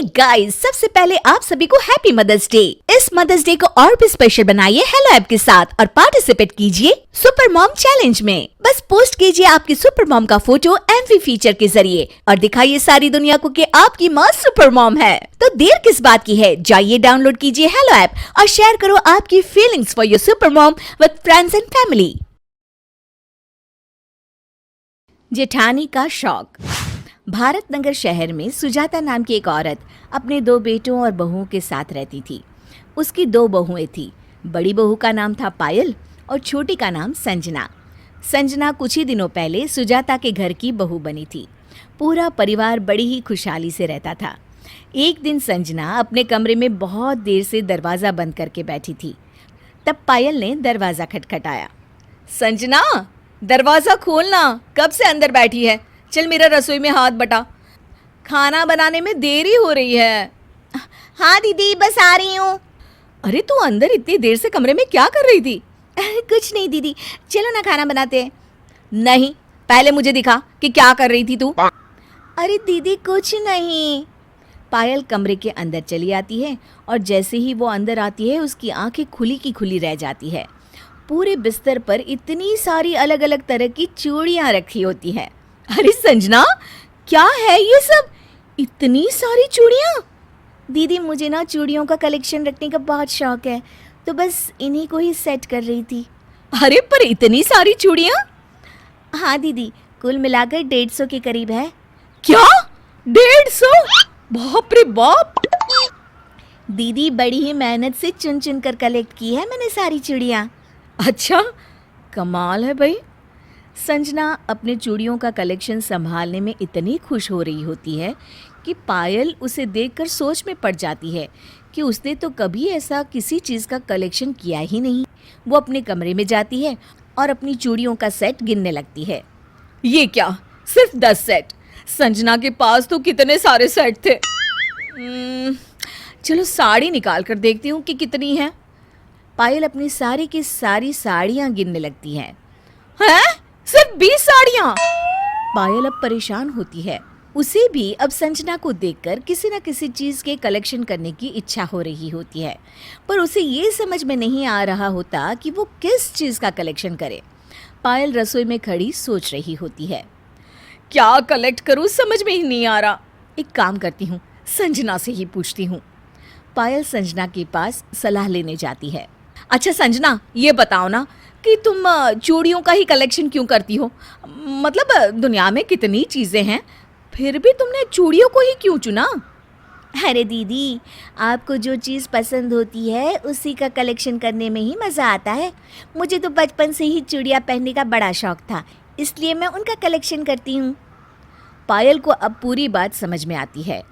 Guys, सबसे पहले आप सभी को हैप्पी मदर्स डे। इस मदर्स डे को और भी स्पेशल बनाइए हेलो ऐप के साथ और पार्टिसिपेट कीजिए सुपर मॉम चैलेंज में। बस पोस्ट कीजिए आपकी सुपर मॉम का फोटो एमवी फीचर के जरिए और दिखाइए सारी दुनिया को कि आपकी माँ सुपर मॉम है। तो देर किस बात की है, जाइए डाउनलोड कीजिए हेलो ऐप और शेयर करो आपकी feelings for your super mom with friends and family. जेठानी का शौक। भारत नगर शहर में सुजाता नाम की एक औरत अपने 2 बेटों और बहुओं के साथ रहती थी। उसकी 2 बहुएं थी। बड़ी बहू का नाम था पायल और छोटी का नाम संजना। संजना कुछ ही दिनों पहले सुजाता के घर की बहू बनी थी। पूरा परिवार बड़ी ही खुशहाली से रहता था। एक दिन संजना अपने कमरे में बहुत देर से दरवाज़ा बंद करके बैठी थी। तब पायल ने दरवाज़ा खटखटाया। संजना, दरवाज़ा खोलना, कब से अंदर बैठी है? चल मेरा रसोई में हाथ बटा, खाना बनाने में देरी हो रही है। हाँ दीदी, बस आ रही हूँ। अरे तू अंदर इतनी देर से कमरे में क्या कर रही थी? कुछ नहीं दीदी, चलो ना खाना बनाते हैं। नहीं, पहले मुझे दिखा कि क्या कर रही थी तू। अरे दीदी कुछ नहीं। पायल कमरे के अंदर चली आती है और जैसे ही वो अंदर आती है उसकी आंखें खुली की खुली रह जाती है। पूरे बिस्तर पर इतनी सारी अलग अलग तरह की चूड़ियाँ रखी होती हैं। अरे संजना, क्या है ये सब? इतनी सारी चूड़ियाँ? दीदी मुझे ना चूड़ियों का कलेक्शन रखने का बहुत शौक है, तो बस इन्हीं को ही सेट कर रही थी। अरे पर इतनी सारी चूड़ियाँ? हाँ दीदी, कुल मिलाकर 150 के करीब है। क्या 150? बाप रे बाप। दीदी बड़ी ही मेहनत से चुन चुन कर कलेक्ट की है मैंने सारी चूड़ियाँ। अच्छा, कमाल है भाई। संजना अपने चूड़ियों का कलेक्शन संभालने में इतनी खुश हो रही होती है कि पायल उसे देखकर सोच में पड़ जाती है कि उसने तो कभी ऐसा किसी चीज़ का कलेक्शन किया ही नहीं। वो अपने कमरे में जाती है और अपनी चूड़ियों का सेट गिनने लगती है। ये क्या, सिर्फ 10 सेट? संजना के पास तो कितने सारे सेट थे। चलो साड़ी निकाल कर देखती हूँ कि कितनी है। पायल अपनी सारी की सारी साड़ियाँ गिनने लगती है। हैं? सिर्फ 20 साड़ियाँ? पायल अब परेशान होती है। उसे भी अब संजना को देखकर किसी न किसी चीज़ के कलेक्शन करने की इच्छा हो रही होती है, पर उसे ये समझ में नहीं आ रहा होता कि वो किस चीज़ का कलेक्शन करे। पायल रसोई में खड़ी सोच रही होती है, क्या कलेक्ट करूँ समझ में ही नहीं आ रहा। एक काम करती हूँ, संजना से ही पूछती हूँ। पायल संजना के पास सलाह लेने जाती है। अच्छा संजना, ये बताओ ना कि तुम चूड़ियों का ही कलेक्शन क्यों करती हो? मतलब दुनिया में कितनी चीज़ें हैं, फिर भी तुमने चूड़ियों को ही क्यों चुना? अरे दीदी, आपको जो चीज़ पसंद होती है उसी का कलेक्शन करने में ही मज़ा आता है। मुझे तो बचपन से ही चूड़ियाँ पहनने का बड़ा शौक था, इसलिए मैं उनका कलेक्शन करती हूँ। पायल को अब पूरी बात समझ में आती है।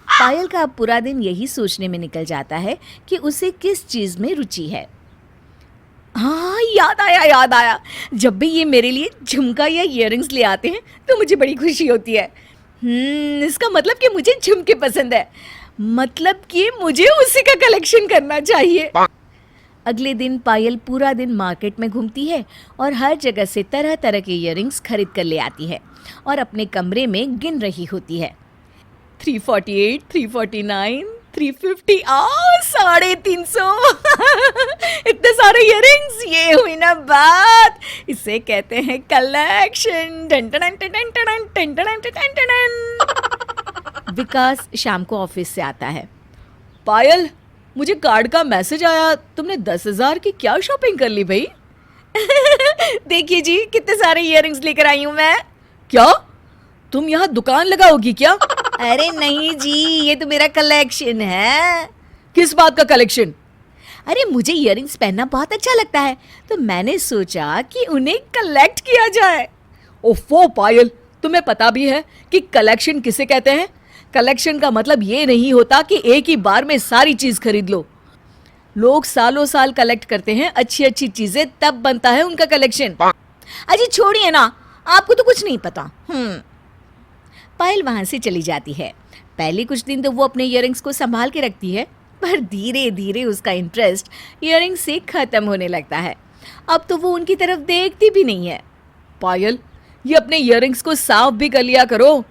पायल का अब पूरा दिन यही सोचने में निकल जाता है कि उसे किस चीज़ में रुचि है। हाँ, याद आया। जब भी ये मेरे लिए झुमका या इयररिंग्स ले आते हैं तो मुझे बड़ी खुशी होती है। इसका मतलब कि मुझे झुमके पसंद है, मतलब कि मुझे उसी का कलेक्शन करना चाहिए। अगले दिन पायल पूरा दिन मार्केट में घूमती है और हर जगह से तरह तरह के इयररिंग्स खरीद कर ले आती है और अपने कमरे में गिन रही होती है। 348, 349, 350, 350। इतने सारे इयररिंग्स, ये हुई ना बात। इसे कहते हैं कलेक्शन। विकास शाम को ऑफिस से आता है। पायल, मुझे कार्ड का मैसेज आया, तुमने 10,000 की क्या शॉपिंग कर ली भाई? देखिए जी, कितने सारे इयररिंग्स लेकर आई हूँ मैं। क्या तुम यहाँ दुकान लगाओगी क्या? अरे नहीं जी, ये तो मेरा कलेक्शन है। किस बात का कलेक्शन? अरे मुझे इयररिंग्स पहनना बहुत अच्छा लगता है, तो मैंने सोचा कि उन्हें कलेक्ट किया जाए। ओफो पायल, तुम्हें पता भी है कि कलेक्शन किसे कहते हैं? कलेक्शन का मतलब ये नहीं होता कि एक ही बार में सारी चीज खरीद लो। लोग सालों साल कलेक्ट करते हैं अच्छी अच्छी चीजें, तब बनता है उनका कलेक्शन। अजी छोड़िए ना, आपको तो कुछ नहीं पता। पायल वहां से चली जाती है। पहले कुछ दिन तो वो अपने इयररिंग्स को संभाल के रखती है, पर धीरे धीरे उसका इंटरेस्ट इयररिंग्स से खत्म होने लगता है। अब तो वो उनकी तरफ देखती भी नहीं है। पायल, ये अपने इयररिंग्स को साफ भी कर लिया करो,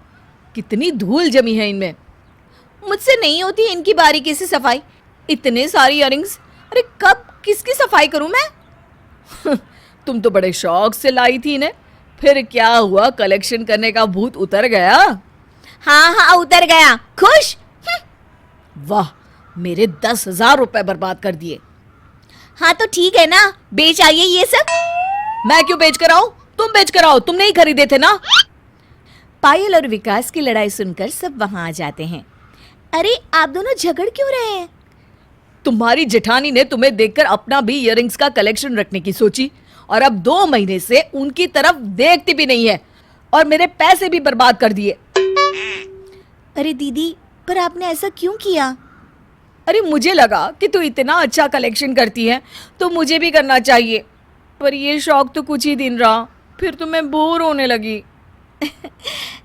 कितनी धूल जमी है इनमें। मुझसे नहीं होती इनकी बारीकी से सफाई। इतने सारे इयररिंग्स, अरे कब किसकी सफाई करूं मैं? तुम तो बड़े शौक से लाई थी इन्हें, फिर क्या हुआ? कलेक्शन करने का भूत उतर गया? हाँ हाँ उतर गया। खुश? वाह, मेरे 10,000 रुपए बर्बाद कर दिए। हाँ तो ठीक है ना, बेच आइए ये सब। मैं क्यों बेच कर आऊं? तुम बेच कर आओ, तुमने ही खरीदे थे ना। पायल और विकास की लड़ाई सुनकर सब वहां आ जाते हैं। अरे आप दोनों झगड़ क्यों रहे हैं? तुम्हारी जेठानी ने तुम्हें देखकर अपना भी इयररिंग्स का कलेक्शन रखने की सोची और अब 2 महीने से उनकी तरफ देखती भी नहीं है और मेरे पैसे भी बर्बाद कर दिए। अरे दीदी, पर आपने ऐसा क्यों किया? अरे मुझे लगा कि तू इतना अच्छा कलेक्शन करती है तो मुझे भी करना चाहिए, पर ये शौक तो कुछ ही दिन रहा, फिर तो मैं बोर होने लगी।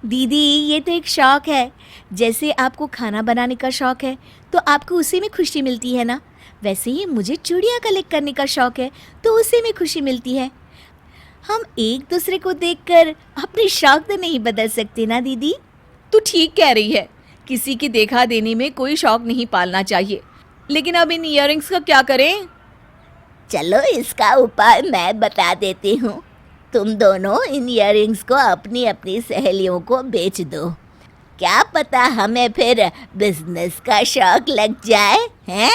दीदी ये तो एक शौक है। जैसे आपको खाना बनाने का शौक है तो आपको उसी में खुशी मिलती है ना, वैसे ही मुझे चूड़ियाँ कलेक्ट करने का शौक है तो उसी में खुशी मिलती है। हम एक दूसरे को देखकर अपने शौक तो नहीं बदल सकते ना दीदी। तू ठीक कह रही है, किसी की देखा देनी में कोई शौक नहीं पालना चाहिए, लेकिन अब इन इयररिंग्स का क्या करें? चलो इसका उपाय मैं बता देती हूँ। तुम दोनों इन इयररिंग्स को अपनी अपनी सहेलियों को बेच दो, क्या पता हमें फिर बिजनेस का शौक लग जाए, हैं?